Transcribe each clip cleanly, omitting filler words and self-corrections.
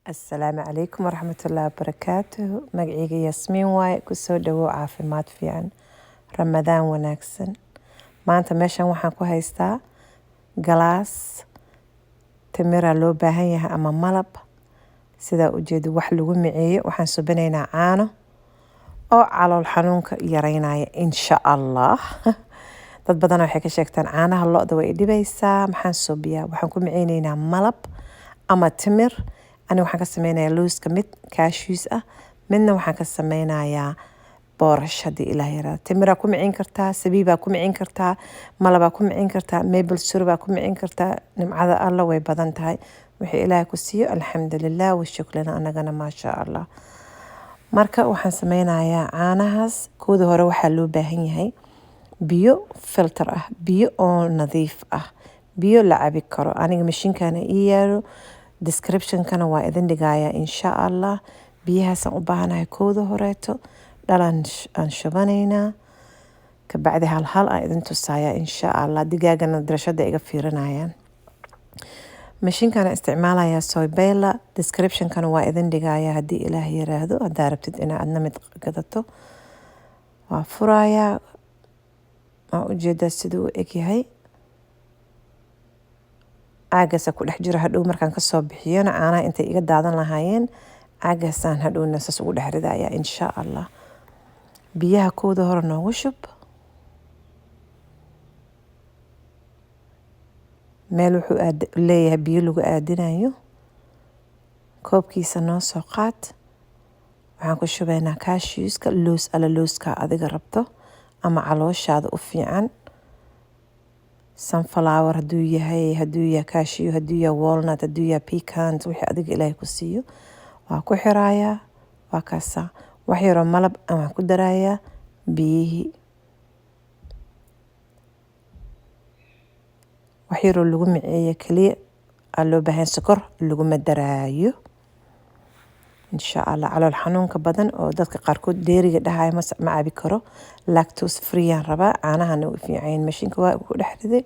السلام عليكم ورحمة الله وبركاته. magacayga Yasmiin waaye kusoo dhawow caafimaad fiican Ramadaan wanaagsan. Maanta meeshan waxaan ku haystaa galaas timira loo baahan yahay ama malab sidaa ujeedo wax lagu miceeyo. Waxaan subinaynaa caano oo calool xanuunka yareynaya insha Allah. Dad badan waxay ka sheegtaan caanaha lo'da way dhibaysaa. Maxaan subiyaa? Waxaan ku miceynaynaa malab ama timir. Ani waxaan ka sameynayaa looska mid cashews ah, midna waxaan ka sameynayaa boorash haddii ilaah yaraado. Timiraa ku micin kartaa, sabiibaa ku micin kartaa, malabaa ku micin kartaa, maple syrup ku micin kartaa. Nimcada alla way badan tahay. Wixii ilaahay ku siiyo alxamdulillaah wa shukrana anagana maasha Allah. Marka waxaan sameynayaa caanahaas. Kooda hore waxaa loo baahan yahay biyo filter ah, biyo oo nadiif ah, biyo la cabi karo. Aniga mashiinkana ii yaalo. Description-kana waa idin dhigayaa insha Allah. Biyahaasaan u baahanahay kooda horeeto. Dhalaan aan shubanaynaa. Ka bacdi hal aan idin tusayaa insha Allah. Digaagana darashada iga fiirinayaan. Mashiinkana isticmaalayaa Soybella. Description-kana waa idin dhigayaa haddii ilaah yiraahdo. Haddaa rabtid inaad adna mid gadato. Waa furayaa. Waa ujeedaa siduu u eg yahay. caagaasa ku dhex jiro hadhow markaan ka soo bixiyona caanaha intay iga daadan lahaayeen caagaasaan hadhowna saas ugu dhex ridayaa insha Allah. Biyaha kooda hore noogu shub. Meel wuxuu leeyahay biyo lagu aadinayo. Koobkiisa noo soo qaad. Waxaan ku shubaynaa cashewska loos ala looska adiga rabto ama calooshaada u fiican. Sunflower hadduu yahay cashew, hadduu yahay walnut, hadduu yahay pecan, wixii adiga ilaahay ku siiyo. Waa ku xirayaa. Waa kaasaa. Wax yaroo malab aan ku darayaa biyihii. Wax yaroo lagu miceeyo kaliya aan loo baahan sokor laguma daraayo. insha Allah calool xanuunka badan oo dadka qaarkood dheeriga dhahayo ma cabi karo. Lactose free aan rabaa. Caanahana u fiican mashiinka waa ku dhex riday.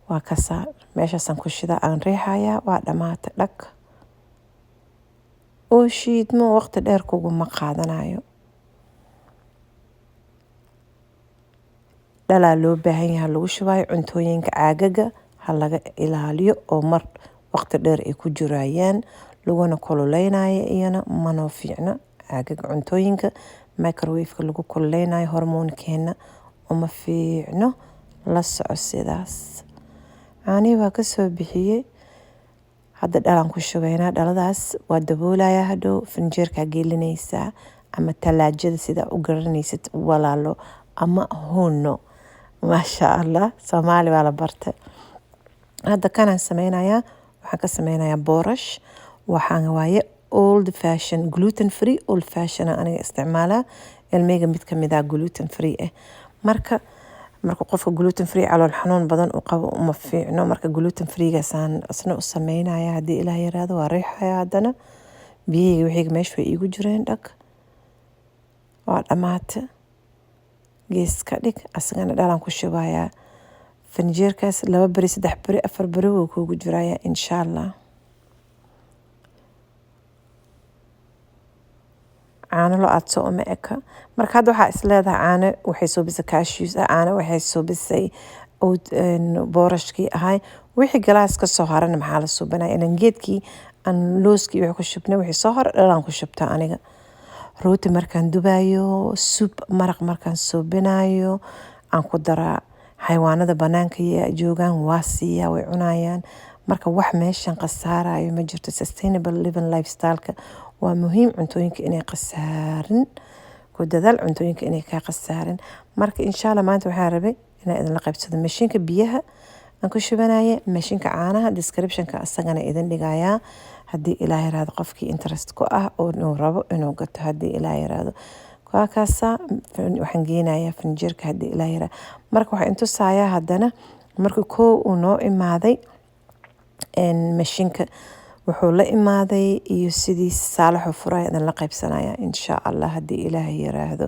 Waa kaasaa. Meeshaasaan ku shidaa aan riixayaa. Waa dhamaatay dhag. Oo shiidmo waqti dheer kuguma qaadanayo. Dhalaa loo baahan yahay lagu shubayo cuntooyinka caagaga ha laga ilaaliyo oo mar waqti dheer ay ku jirayaan laguna kululeynayo iyana manoo fiicno. Caagaga cuntooyinka microwave-ka lagu kululeynayo hormoonkeena uma fiicno. La soco sidaas. Caanihi waa ka soo bixiyey. Hadda dhalaan ku shubaynaa. Dhaladaas waa daboolayaa hadhow finjeerka gelinaysaa ama talaajada sida u garanaysid walaalo ama huno. Maasha Allah. Soomaali waa la bartay. Hadda kanaan sameynayaa. Waxaan ka sameynayaa boorash. Waxaan waaye old fashion gluten free old fashion aniga isticmaalaa. Ilmeyga mid ka mid ah gluten free ah. Marka qofka gluten free calool xanuun badan u qabo uma fiicno. Marka gluten free-gaasaan asna u sameynayaa haddii ilaah yiraahdo. Waa riixayaa haddana. Biyihii wixii meesha way igu jireen dhag. Waa dhamaatay. Gees ka dhig. Asagana dhalaan ku shubayaa. Finjeerkaas 2 bari 3 bari 4 bari wuu kugu jirayaa insha Allah. caano lo aad soo uma eka. Marka hadda waxaa isleedahay caano waxay soo bisay cashews ah, caano waxay soo bisay boorashkii ahay. Wixii galaas ka soo harana maxaa la subinaya ilan geedkii aan looskii wixii ku shubnay wixii soo hara dhalaan ku shubtaa aniga. Rooti markaan dubayo, soup maraq markaan subinayo aan ku daraa. Xayawaanada banaanka joogaan waa siiyaa way cunayaan. Marka wax meeshan qasaarayo ma jirto. Sustainable living lifestyle-ka waa muhiim cuntooyinka inay qasaarin. Ku dadaal cuntooyinka inay ka qasaarin. Marka insha Allah maanta waxaan rabay inaan idin la qaybsado mashiinka biyaha aan ku shubanayo, mashiinka caanaha. Description-ka asagana idin dhigayaa haddii ilaah yiraahdo qofkii interest ku ah oo inuu rabo inuu gato haddii ilaah yiraahdo. Waa kaasaa. Waxaan geynayaa finjeerka haddii ilaah yiraahdo. Marka waxaan tusayaa haddana markii uu noo imaaday mashiinka wuxuu la imaaday iyo sidii saalaxu furay idin la qaybsanaya insha Allah haddii ilaah yiraahdo.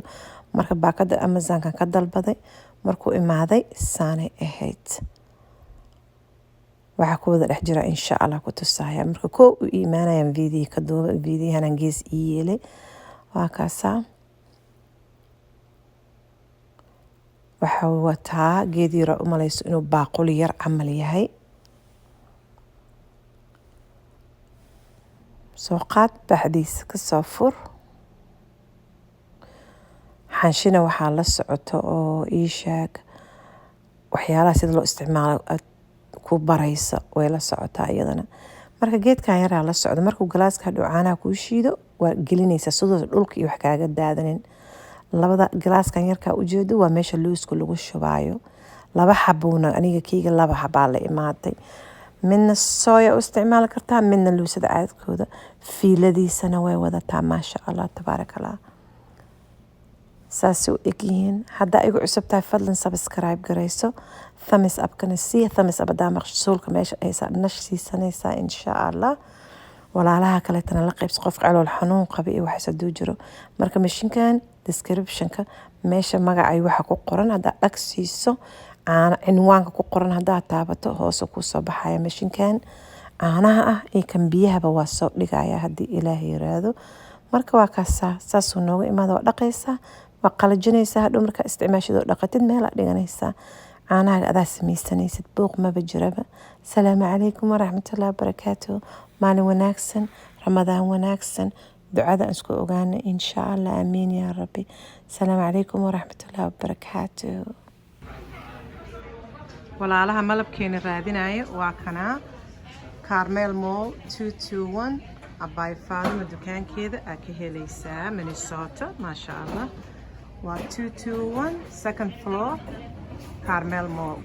Marka baakada Amazon-kan ka dalbaday markuu imaaday saanay ahayd. waxaa ku wada dhex jira insha allah ku tusaya marka koo u iimaanayaan video ka duuba videohanan gees ii yeelay waa kaasaa waxa wataa geed yar u malayso inuu baaquli yar camal yahay soo qaad baxdiisa ka soo fur xanshina waxaa la socoto oo ii sheeg waxyaalaha sida loo isticmaalo ku baraysa way la socotaa iyadana marka geedkan yaraa la socdo markuu galaaska hadhow caanaha kuu shiido waa gelinaysaa sidoo dhulka iyo wax kaaga daadanin labada galaaskan yarkaa ujeedo waa meesha luuska lagu shubaayo 2 xabuuna aniga keyga 2 xabaa la imaaday midna sooya u isticmaali kartaa midna luusada caadkooda fiiladiisana way wadataa maasha allah tabaaraka allah saas u egyihiin haddaa igu cusub tahay fadlan subscribe garayso thumbs up kana sii thumbs up hadaa maqsuulka meesha aysa nash siisanaysaa insha allah walaalaha kale tan la qaybs qof calool xanuun qaba iyo wax sadoo jiro marka mashiinkan descriptionka meesha magacay waxa ku qoran hadaa dhag siiso cinwaanka ku qoran hadaa taabato hoos ku soo baxaya mashiinkan caanaha ah iyo kan biyahaba waa soo dhigaya hadii ilaahay yiraahdo marka waa kaasa saas uu nooga imaado waa dhaqaysa waa qalajinaysa hadhow marka isticmaashado dhaqatid meel aad dhiganaysa caanaha adaa samaysanaysid buuq ma jiraba salaamu calaykum waraxmatullaahi wabarakaatuh maalin wanaagsan ramadaan wanaagsan ducada isku ogaana insha allah amiin ya rabbi salaamu calaykum waraxmatullaahi wabarakaatuh walaalaha malabkeena raadinaya waa kana Carmel Mall 221 Abay Fatima dukaankeeda aad ka helaysaa Minnesota maasha Allah waa 221 second floor Carmel Mall